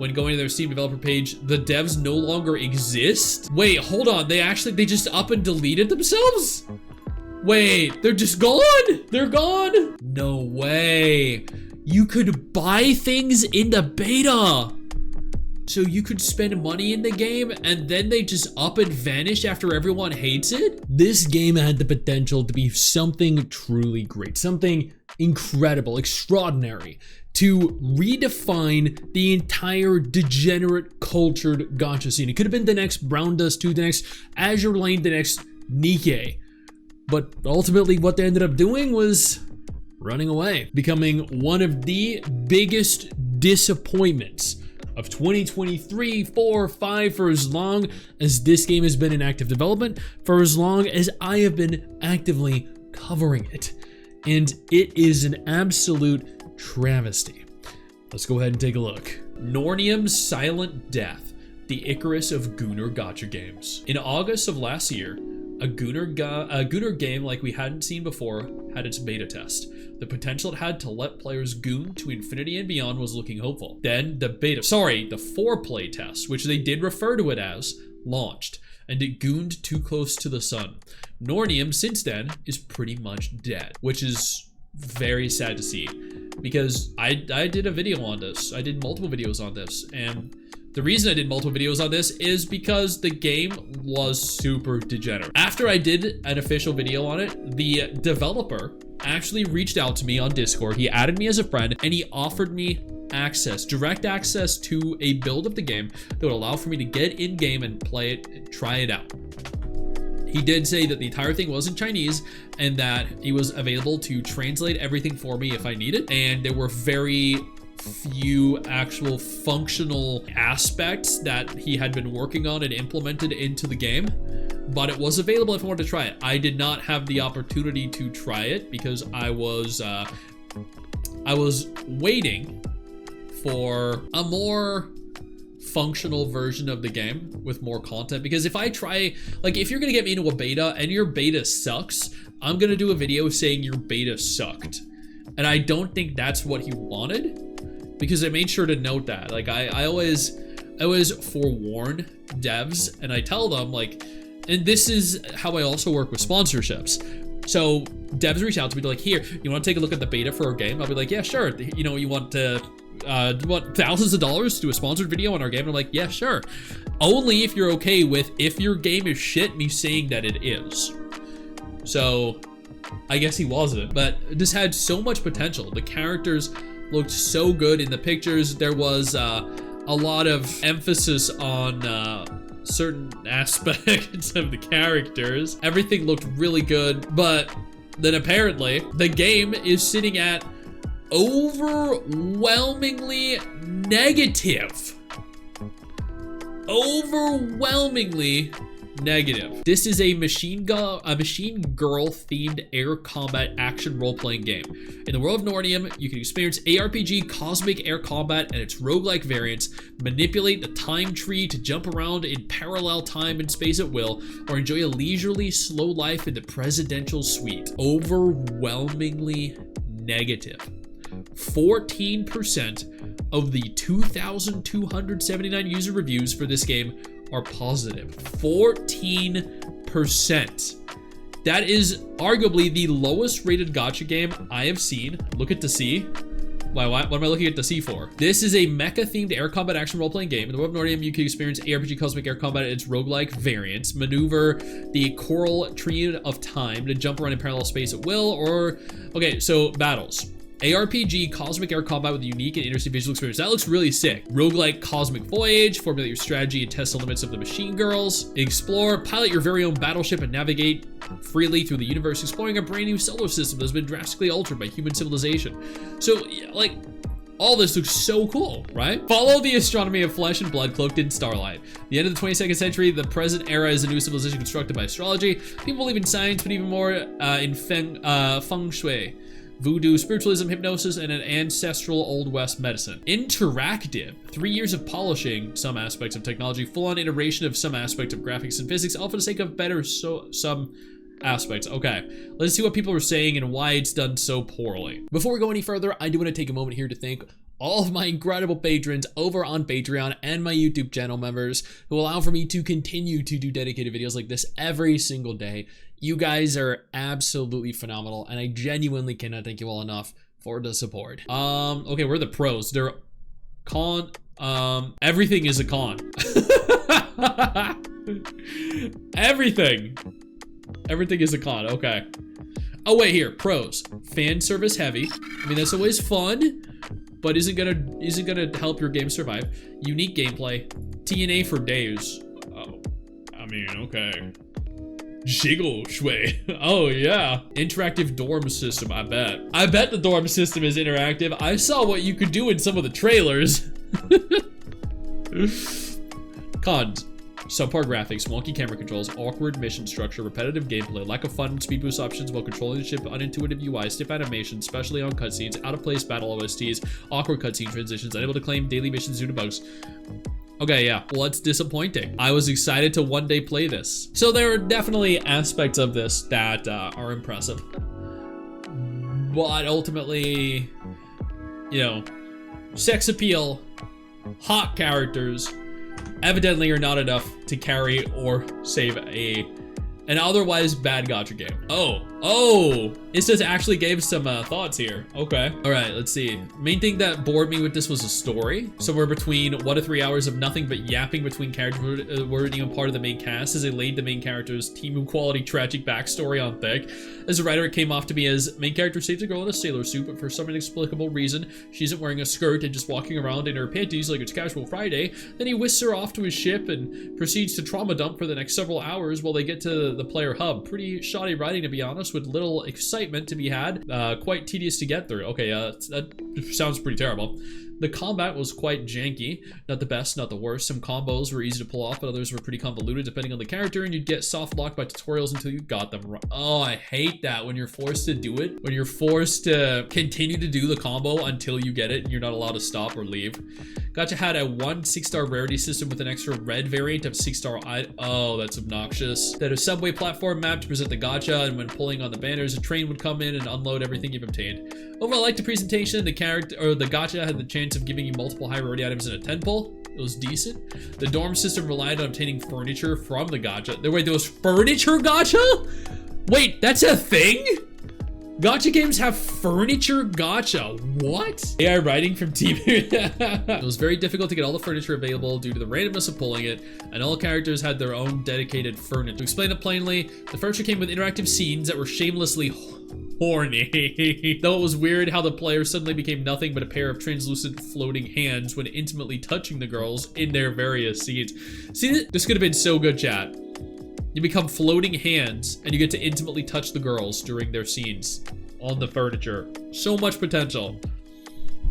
when going to their Steam developer page, the devs no longer exist? Wait, hold on. They just up and deleted themselves? Wait, they're just gone? They're gone? No way. You could buy things in the beta. So you could spend money in the game and then they just up and vanish after everyone hates it? This game had the potential to be something truly great, something incredible, extraordinary, to redefine the entire degenerate, cultured gacha scene. It could have been the next Brown Dust 2, the next Azure Lane, the next Nikkei. But ultimately what they ended up doing was running away, becoming one of the biggest disappointments of 2023, 4, 5, for as long as this game has been in active development, for as long as I have been actively covering it. And it is an absolute travesty. Let's go ahead and take a look. Nornium's Silent Death, the Icarus of Gunnar gacha games. In August of last year, a Gunnar game like we hadn't seen before had its beta test. The potential it had to let players goon to infinity and beyond was looking hopeful. Then the foreplay test, which they did refer to it as, launched, and it gooned too close to the sun. Nornium, since then, is pretty much dead, which is very sad to see, because I did a video on this. I did multiple videos on this, and the reason I did multiple videos on this is because the game was super degenerate. After I did an official video on it, the developer actually reached out to me on Discord. He added me as a friend and he offered me direct access to a build of the game that would allow for me to get in game and play it and try it out. He did say that the entire thing was in Chinese and that he was available to translate everything for me if I needed. And there were very few actual functional aspects that he had been working on and implemented into the game, but it was available if I wanted to try it. I did not have the opportunity to try it because I was waiting for a more functional version of the game with more content, because if I try, like, if you're gonna get me into a beta and your beta sucks, I'm gonna do a video saying your beta sucked, and I don't think that's what he wanted, because I made sure to note that. Like, I always forewarn devs, and I tell them, like, and this is how I also work with sponsorships. So devs reach out to me, they're like, here, you want to take a look at the beta for our game? I'll be like, yeah, sure. You know, you want to thousands of dollars to do a sponsored video on our game? And I'm like, yeah, sure. Only if you're okay with, if your game is shit, me saying that it is. So I guess he wasn't, but this had so much potential. The characters looked so good in the pictures. There was a lot of emphasis on certain aspects of the characters. Everything looked really good, but then apparently the game is sitting at overwhelmingly negative. Overwhelmingly negative. This is a machine girl themed air combat action role-playing game. In the world of Nornium, you can experience ARPG cosmic air combat and its roguelike variants, manipulate the time tree to jump around in parallel time and space at will, or enjoy a leisurely slow life in the presidential suite. Overwhelmingly negative. 14% of the 2,279 user reviews for this game are positive. 14%. That is arguably the lowest rated gacha game I have seen. Look at the C. Why, what am I looking at the C for? This is a mecha-themed air combat action role-playing game. In the world of Nornium, you can experience ARPG cosmic air combat and its roguelike variants, maneuver the coral tree of time to jump around in parallel space at will, or... Okay, so battles. ARPG cosmic air combat with a unique and interesting visual experience. That looks really sick. Roguelike cosmic voyage, formulate your strategy and test the limits of the machine girls. Explore, pilot your very own battleship and navigate freely through the universe, exploring a brand new solar system that has been drastically altered by human civilization. So, like, all this looks so cool, right? Follow the astronomy of flesh and blood cloaked in starlight. The end of the 22nd century, the present era is a new civilization constructed by astrology. People believe in science, but even more in feng shui, voodoo, spiritualism, hypnosis, and an ancestral Old West medicine. Interactive. 3 years of polishing some aspects of technology, full-on iteration of some aspects of graphics and physics, all for the sake of better some aspects. Okay, let's see what people are saying and why it's done so poorly. Before we go any further, I do want to take a moment here to thank all of my incredible patrons over on Patreon and my YouTube channel members who allow for me to continue to do dedicated videos like this every single day. You guys are absolutely phenomenal, and I genuinely cannot thank you all enough for the support. Okay, we're the pros. They're everything is a con. Everything is a con. Okay. Oh wait, here, pros. Fan service heavy. I mean, that's always fun, but isn't gonna help your game survive. Unique gameplay. TNA for days. Oh, I mean, okay. Jiggle shui. Oh yeah. Interactive dorm system, I bet. I bet the dorm system is interactive. I saw what you could do in some of the trailers. Cons. Subpar graphics, wonky camera controls, awkward mission structure, repetitive gameplay, lack of fun speed boost options while controlling the ship, unintuitive UI, stiff animation, especially on cutscenes, out of place battle OSTs, awkward cutscene transitions, unable to claim daily missions due to bugs. Okay, yeah, well, it's disappointing. I was excited to one day play this. So there are definitely aspects of this that are impressive. But ultimately, you know, sex appeal, hot characters, evidently are not enough to carry or save an otherwise bad gacha game. Oh, it says actually gave some thoughts here. Okay. All right, let's see. Main thing that bored me with this was a story. Somewhere between 1 to 3 hours of nothing but yapping between characters who weren't even part of the main cast as they laid the main character's team quality tragic backstory on thick. As a writer, it came off to me as main character saves a girl in a sailor suit, but for some inexplicable reason, she isn't wearing a skirt and just walking around in her panties like it's casual Friday. Then he whisks her off to his ship and proceeds to trauma dump for the next several hours while they get to the player hub. Pretty shoddy writing, to be honest, with little excitement to be had. Quite tedious to get through. Okay, that sounds pretty terrible. The combat was quite janky. Not the best, not the worst. Some combos were easy to pull off, but others were pretty convoluted depending on the character, and you'd get soft locked by tutorials until you got them right. Oh, I hate that when you're forced to do it. When you're forced to continue to do the combo until you get it and you're not allowed to stop or leave. Gacha had a 1 6-star rarity system with an extra red variant of 6-star. Oh, that's obnoxious. That a subway platform map to present the gacha, and when pulling on the banners, a train would come in and unload everything you've obtained. Overall, I liked the presentation. The gacha had the chance of giving you multiple high rarity items in a 10 pull. It was decent. The dorm system relied on obtaining furniture from the gacha. Wait, there was furniture gacha? Wait, that's a thing? Gacha games have furniture gacha. What? AI writing from team. It was very difficult to get all the furniture available due to the randomness of pulling it, and all characters had their own dedicated furniture. To explain it plainly, the furniture came with interactive scenes that were shamelessly horny. Though it was weird how the player suddenly became nothing but a pair of translucent floating hands when intimately touching the girls in their various scenes. See, this could have been so good, chat. You become floating hands, and you get to intimately touch the girls during their scenes on the furniture. So much potential.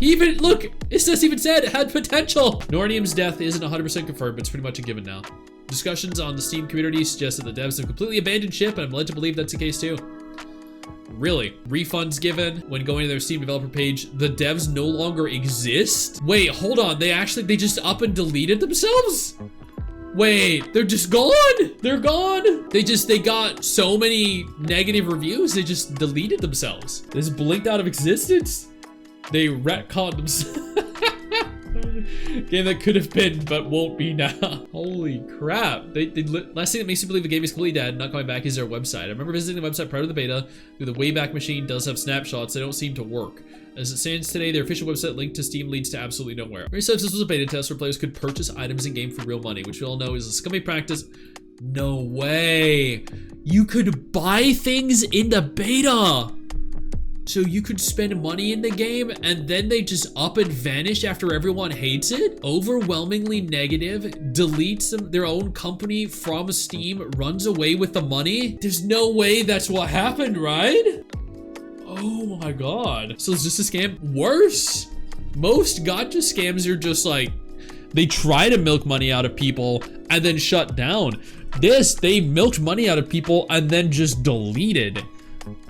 Even, look, it even said it had potential. Nornium's death isn't 100% confirmed, but it's pretty much a given now. Discussions on the Steam community suggest that the devs have completely abandoned ship, and I'm led to believe that's the case too. Really? Refunds given when going to their Steam developer page, the devs no longer exist? Wait, hold on, they just up and deleted themselves? Wait, they're just gone? They're gone? They got so many negative reviews, they just deleted themselves. They just blinked out of existence? They retconned themselves. Game that could have been, but won't be now. Holy crap. Last thing that makes me believe the game is completely dead, not coming back, is their website. I remember visiting the website prior to the beta. Through the Wayback Machine does have snapshots. They don't seem to work. As it stands today, their official website link to Steam leads to absolutely nowhere. Mary says this was a beta test where players could purchase items in-game for real money, which we all know is a scummy practice. No way. You could buy things in the beta. So you could spend money in the game and then they just up and vanish after everyone hates it? Overwhelmingly negative, deletes their own company from Steam, runs away with the money? There's no way that's what happened, right? Oh my god. So is this a scam? Worse. Most gacha scams are just like, they try to milk money out of people and then shut down. They milked money out of people and then just deleted.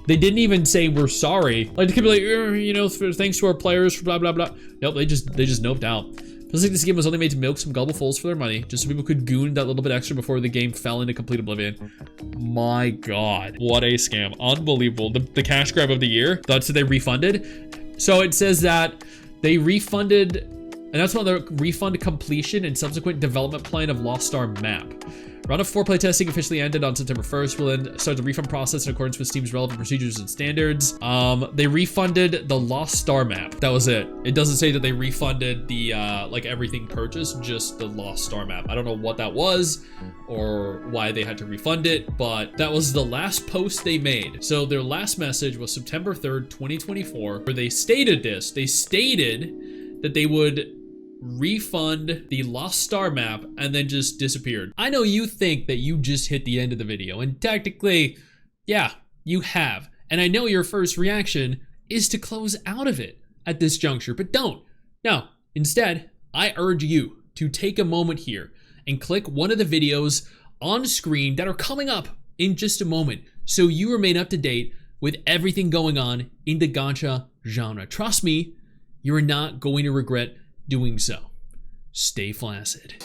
They didn't even say we're sorry. Like they could be like, you know, thanks to our players for blah blah blah. Nope, they just noped out. Feels like this game was only made to milk some gullible fools for their money, just so people could goon that little bit extra before the game fell into complete oblivion. My god, what a scam. Unbelievable. The cash grab of the year. That's what they refunded. So it says that They refunded, and that's when the refund completion and subsequent development plan of Lost Star map. Round of 4 playtesting officially ended on September 1st. We'll then start the refund process in accordance with Steam's relevant procedures and standards. They refunded the Lost Star map. That was it. It doesn't say that they refunded the, like everything purchased, just the Lost Star map. I don't know what that was or why they had to refund it, but that was the last post they made. So their last message was September 3rd, 2024, where they stated this. They stated that they would refund the Lost Star map and then just disappeared. I know you think that you just hit the end of the video, and technically, yeah, you have. And I know your first reaction is to close out of it at this juncture, but don't. No, instead, I urge you to take a moment here and click one of the videos on screen that are coming up in just a moment so you remain up to date with everything going on in the gacha genre. Trust me, you're not going to regret doing so. Stay flaccid.